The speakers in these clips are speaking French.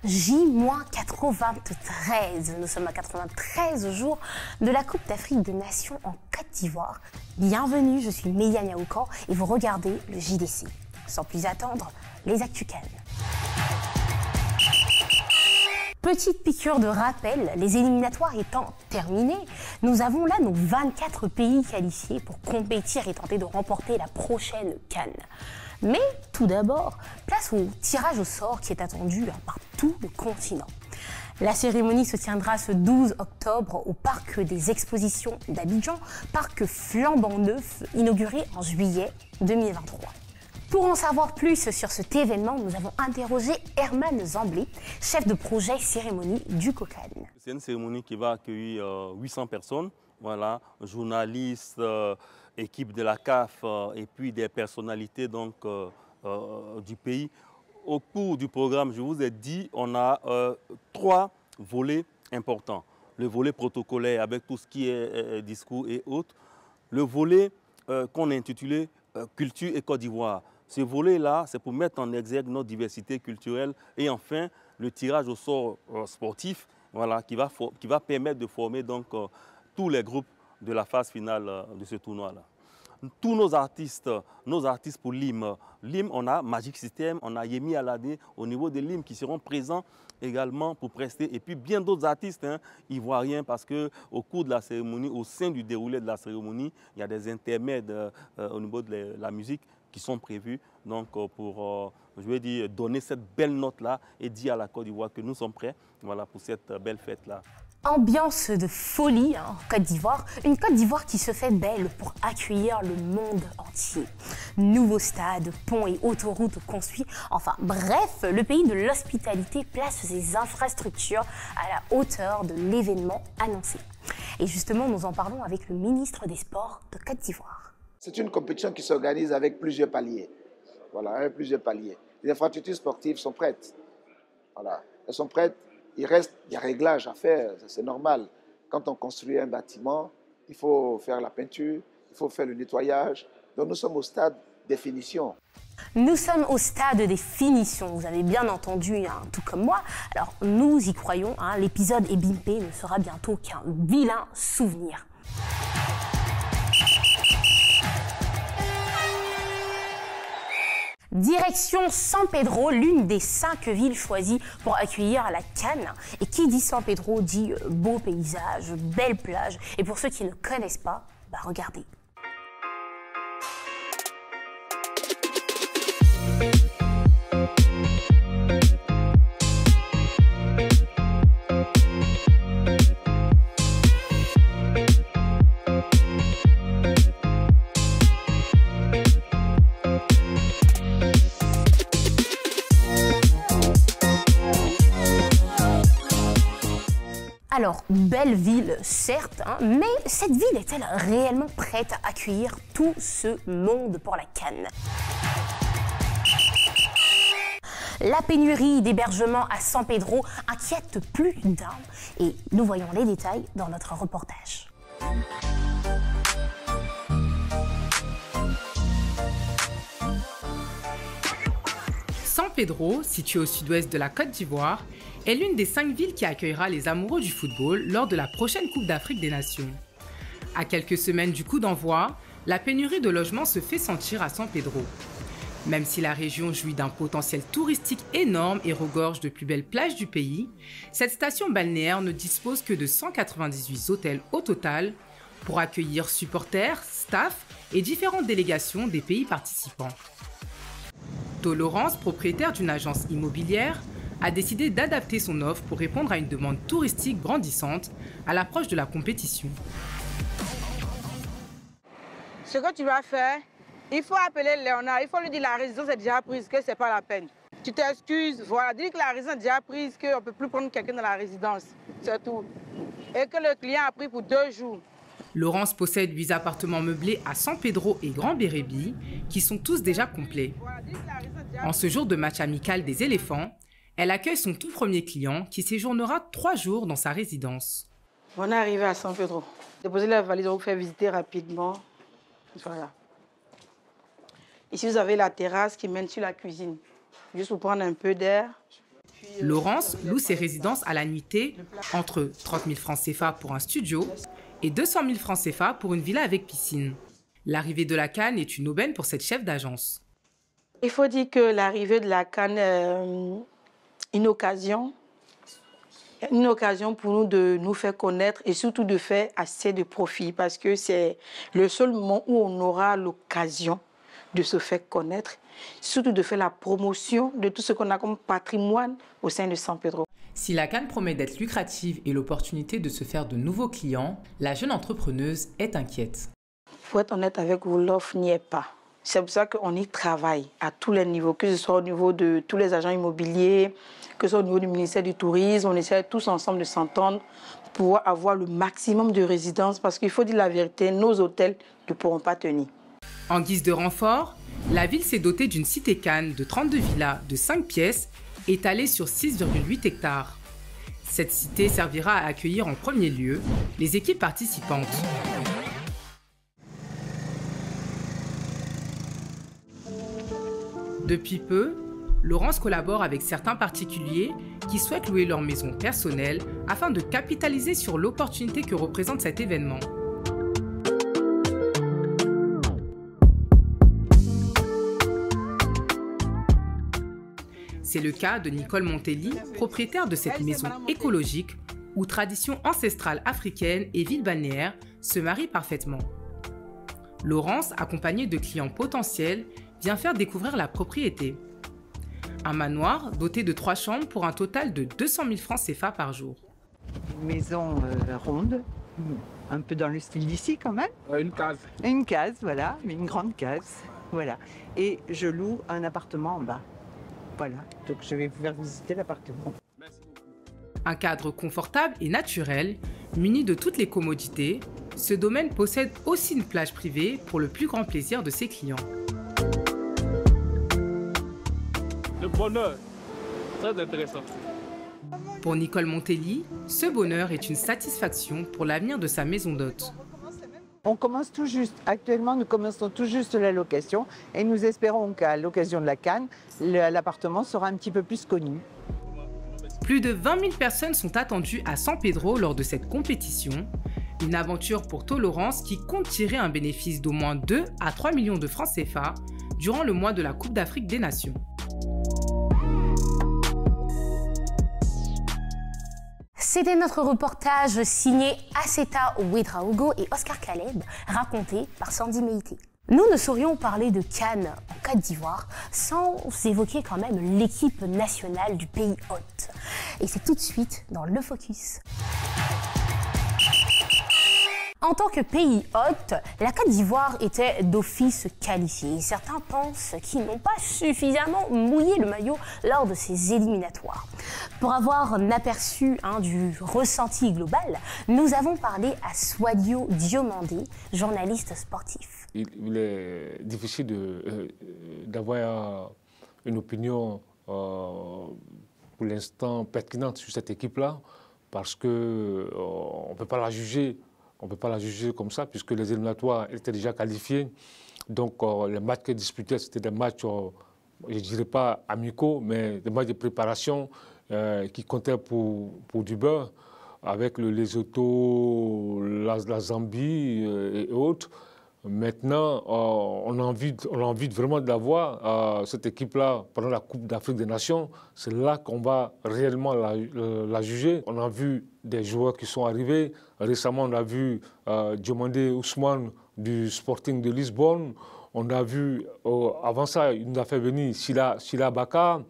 J-93, nous sommes à 93 jours de la Coupe d'Afrique des Nations en Côte d'Ivoire. Bienvenue, je suis Médiane Yaoukan et vous regardez le JDC. Sans plus attendre, les Actus Cannes. Petite piqûre de rappel, les éliminatoires étant terminées, nous avons là nos 24 pays qualifiés pour compétir et tenter de remporter la prochaine Cannes. Mais tout d'abord, place au tirage au sort qui est attendu par tout le continent. La cérémonie se tiendra ce 12 octobre au Parc des Expositions d'Abidjan, parc flambant neuf inauguré en juillet 2023. Pour en savoir plus sur cet événement, nous avons interrogé Herman Zamblé, chef de projet cérémonie du COCAN. C'est une cérémonie qui va accueillir 800 personnes, voilà, journalistes, équipe de la CAF et puis des personnalités donc, du pays. Au cours du programme, je vous ai dit, on a 3 volets importants. Le volet protocolaire avec tout ce qui est discours et autres. Le volet qu'on a intitulé Culture et Côte d'Ivoire. Ce volet-là, c'est pour mettre en exergue notre diversité culturelle. Et enfin, le tirage au sort sportif, voilà, qui va permettre de former donc, tous les groupes de la phase finale de ce tournoi-là. Tous nos artistes pour l'hymne, on a Magic System, on a Yemi Alade au niveau de l'hymne qui seront présents également pour prester. Et puis bien d'autres artistes ivoiriens parce qu'au cours de la cérémonie, au sein du déroulé de la cérémonie, il y a des intermèdes au niveau de la musique qui sont prévus donc, pour je vais dire, donner cette belle note-là et dire à la Côte d'Ivoire que nous sommes prêts voilà, pour cette belle fête-là. Ambiance de folie en Côte d'Ivoire, une Côte d'Ivoire qui se fait belle pour accueillir le monde entier. Nouveaux stades, ponts et autoroutes construits, enfin bref, le pays de l'hospitalité place ses infrastructures à la hauteur de l'événement annoncé. Et justement, nous en parlons avec le ministre des Sports de Côte d'Ivoire. C'est une compétition qui s'organise avec plusieurs paliers. Voilà, avec plusieurs paliers. Les infrastructures sportives sont prêtes. Voilà, elles sont prêtes. Il reste des réglages à faire, c'est normal. Quand on construit un bâtiment, il faut faire la peinture, il faut faire le nettoyage. Donc nous sommes au stade des finitions. Nous sommes au stade des finitions, vous avez bien entendu, tout comme moi. Alors nous y croyons, l'épisode Ebimpé ne sera bientôt qu'un vilain souvenir. Direction San Pedro, l'une des 5 villes choisies pour accueillir la Cannes. Et qui dit San Pedro dit beau paysage, belle plage. Et pour ceux qui ne connaissent pas, regardez. Alors, belle ville, certes, mais cette ville est-elle réellement prête à accueillir tout ce monde pour la Cannes? La pénurie d'hébergement à San Pedro inquiète plus d'un et nous voyons les détails dans notre reportage. San Pedro, situé au sud-ouest de la Côte d'Ivoire, est l'une des 5 villes qui accueillera les amoureux du football lors de la prochaine Coupe d'Afrique des Nations. À quelques semaines du coup d'envoi, la pénurie de logements se fait sentir à San Pedro. Même si la région jouit d'un potentiel touristique énorme et regorge de plus belles plages du pays, cette station balnéaire ne dispose que de 198 hôtels au total pour accueillir supporters, staff et différentes délégations des pays participants. To Laurence, propriétaire d'une agence immobilière, a décidé d'adapter son offre pour répondre à une demande touristique grandissante à l'approche de la compétition. Ce que tu vas faire, il faut appeler Léonard, il faut lui dire la résidence est déjà prise, que ce n'est pas la peine. Tu t'excuses, voilà, dis que la résidence est déjà prise, qu'on ne peut plus prendre quelqu'un dans la résidence, c'est tout. Et que le client a pris pour 2 jours. Laurence possède 8 appartements meublés à San Pedro et Grand Bérébi, qui sont tous déjà complets. En ce jour de match amical des éléphants, elle accueille son tout premier client qui séjournera 3 jours dans sa résidence. On est arrivé à San Pedro. Déposer la valise, on vous fait visiter rapidement. Voilà. Ici, vous avez la terrasse qui mène sur la cuisine. Juste pour prendre un peu d'air. Puis, Laurence loue ses résidences à la nuitée entre 30 000 francs CFA pour un studio et 200 000 francs CFA pour une villa avec piscine. L'arrivée de la CAN est une aubaine pour cette chef d'agence. Il faut dire que l'arrivée de la CAN est une occasion pour nous de nous faire connaître et surtout de faire assez de profit parce que c'est le seul moment où on aura l'occasion de se faire connaître, surtout de faire la promotion de tout ce qu'on a comme patrimoine au sein de San Pedro. Si la CAN promet d'être lucrative et l'opportunité de se faire de nouveaux clients, la jeune entrepreneuse est inquiète. Pour être honnête avec vous, l'offre n'y est pas. C'est pour ça qu'on y travaille à tous les niveaux, que ce soit au niveau de tous les agents immobiliers, que ce soit au niveau du ministère du Tourisme. On essaie tous ensemble de s'entendre pour pouvoir avoir le maximum de résidences parce qu'il faut dire la vérité, nos hôtels ne pourront pas tenir. En guise de renfort, la ville s'est dotée d'une cité CAN de 32 villas de 5 pièces étalée sur 6,8 hectares. Cette cité servira à accueillir en premier lieu les équipes participantes. Depuis peu, Laurence collabore avec certains particuliers qui souhaitent louer leur maison personnelle afin de capitaliser sur l'opportunité que représente cet événement. C'est le cas de Nicole Montelli, propriétaire de cette maison écologique où tradition ancestrale africaine et ville balnéaire se marient parfaitement. Laurence, accompagnée de clients potentiels, vient faire découvrir la propriété. Un manoir doté de 3 chambres pour un total de 200 000 francs CFA par jour. Une maison ronde, un peu dans le style d'ici quand même. Une case. Une case, voilà, mais une grande case. Voilà. Et je loue un appartement en bas. Voilà, donc je vais vous faire visiter l'appartement. Un cadre confortable et naturel, muni de toutes les commodités, ce domaine possède aussi une plage privée pour le plus grand plaisir de ses clients. Le bonheur, très intéressant. Pour Nicole Montelli, ce bonheur est une satisfaction pour l'avenir de sa maison d'hôte. On commence tout juste, actuellement nous commençons tout juste la location et nous espérons qu'à l'occasion de la CAN, l'appartement sera un petit peu plus connu. Plus de 20 000 personnes sont attendues à San Pedro lors de cette compétition. Une aventure pour Laurence qui compte tirer un bénéfice d'au moins 2 à 3 millions de francs CFA durant le mois de la Coupe d'Afrique des Nations. C'était notre reportage signé Aceta Ouedraogo et Oscar Caleb, raconté par Sandy Meïté. Nous ne saurions parler de CAN en Côte d'Ivoire sans évoquer quand même l'équipe nationale du pays hôte. Et c'est tout de suite dans le Focus. En tant que pays hôte, la Côte d'Ivoire était d'office qualifiée. Certains pensent qu'ils n'ont pas suffisamment mouillé le maillot lors de ces éliminatoires. Pour avoir un aperçu du ressenti global, nous avons parlé à Swadio Diomandé, journaliste sportif. Il est difficile d'avoir une opinion pour l'instant pertinente sur cette équipe-là parce qu'on ne peut pas la juger. On ne peut pas la juger comme ça, puisque les éliminatoires étaient déjà qualifiés. Donc, les matchs qu'elle disputait, c'était des matchs, je ne dirais pas amicaux, mais des matchs de préparation qui comptaient pour du beurre, avec le Lesotho, la Zambie et autres. Maintenant, on a envie vraiment d'avoir cette équipe-là pendant la Coupe d'Afrique des Nations. C'est là qu'on va réellement la juger. On a vu des joueurs qui sont arrivés. Récemment, on a vu Diomandé Ousmane du Sporting de Lisbonne. On a vu, avant ça, il nous a fait venir Sila Baka.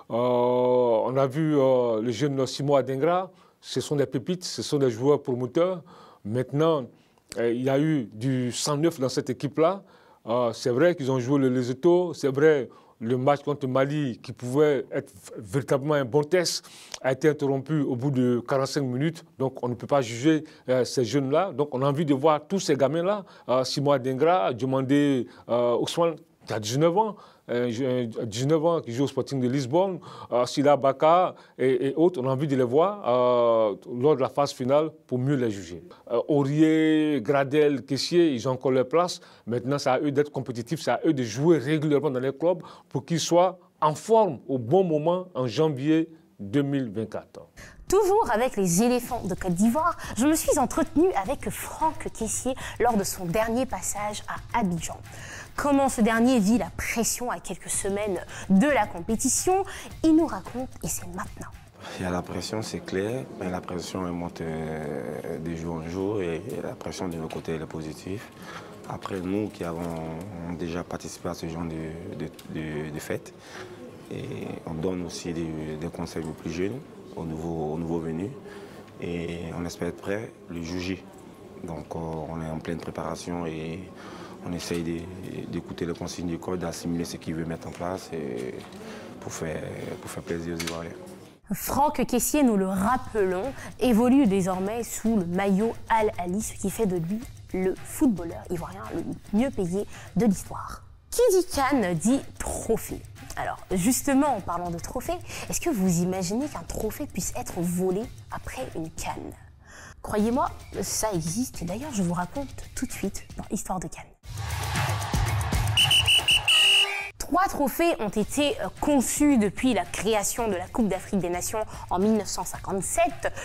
On a vu le jeune Simon Adingra. Ce sont des pépites, ce sont des joueurs promoteurs. Maintenant, il y a eu du 109 dans cette équipe-là. C'est vrai qu'ils ont joué le Lesotho. C'est vrai, le match contre Mali, qui pouvait être véritablement un bon test, a été interrompu au bout de 45 minutes. Donc, on ne peut pas juger ces jeunes-là. Donc, on a envie de voir tous ces gamins-là. Simon Adingra, Diomandé Ousmane, qui a 19 ans. 19 ans, qui joue au Sporting de Lisbonne, Sila Baka et autres, on a envie de les voir lors de la phase finale pour mieux les juger. Aurier, Gradel, Kessier, ils ont encore leur place. Maintenant, c'est à eux d'être compétitifs, c'est à eux de jouer régulièrement dans les clubs pour qu'ils soient en forme au bon moment en janvier 2024. Toujours avec les éléphants de Côte d'Ivoire, je me suis entretenue avec Franck Kessié lors de son dernier passage à Abidjan. Comment ce dernier vit la pression à quelques semaines de la compétition, il nous raconte et c'est maintenant. Il y a la pression, c'est clair, mais la pression elle monte de jour en jour et la pression de nos côtés elle est positive. Après, nous qui avons déjà participé à ce genre de fêtes, et on donne aussi des conseils aux plus jeunes, aux nouveaux venus, et on espère être prêt le jour J. Donc on est en pleine préparation et on essaye d'écouter les consignes du code, d'assimiler ce qu'il veut mettre en place et pour faire plaisir aux Ivoiriens. Franck Kessié, nous le rappelons, évolue désormais sous le maillot Al Ahly, ce qui fait de lui le footballeur ivoirien le mieux payé de l'histoire. Qui dit CAN dit trophée. Alors justement, en parlant de trophée, est-ce que vous imaginez qu'un trophée puisse être volé après une CAN? Croyez-moi, ça existe. D'ailleurs, je vous raconte tout de suite dans Histoire de CAN. 3 trophées ont été conçus depuis la création de la Coupe d'Afrique des Nations en 1957.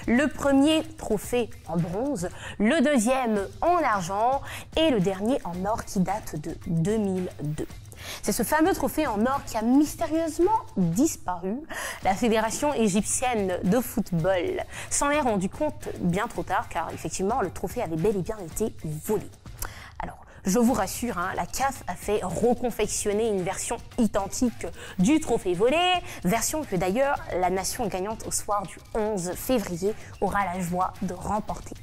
Le premier trophée en bronze, le deuxième en argent et le dernier en or qui date de 2002. C'est ce fameux trophée en or qui a mystérieusement disparu. La fédération égyptienne de football s'en est rendu compte bien trop tard car effectivement le trophée avait bel et bien été volé. Alors, je vous rassure, la CAF a fait reconfectionner une version identique du trophée volé, version que d'ailleurs la nation gagnante au soir du 11 février aura la joie de remporter.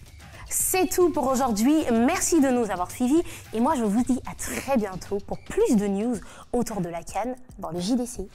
C'est tout pour aujourd'hui, merci de nous avoir suivis et moi je vous dis à très bientôt pour plus de news autour de la CAN dans le JDC.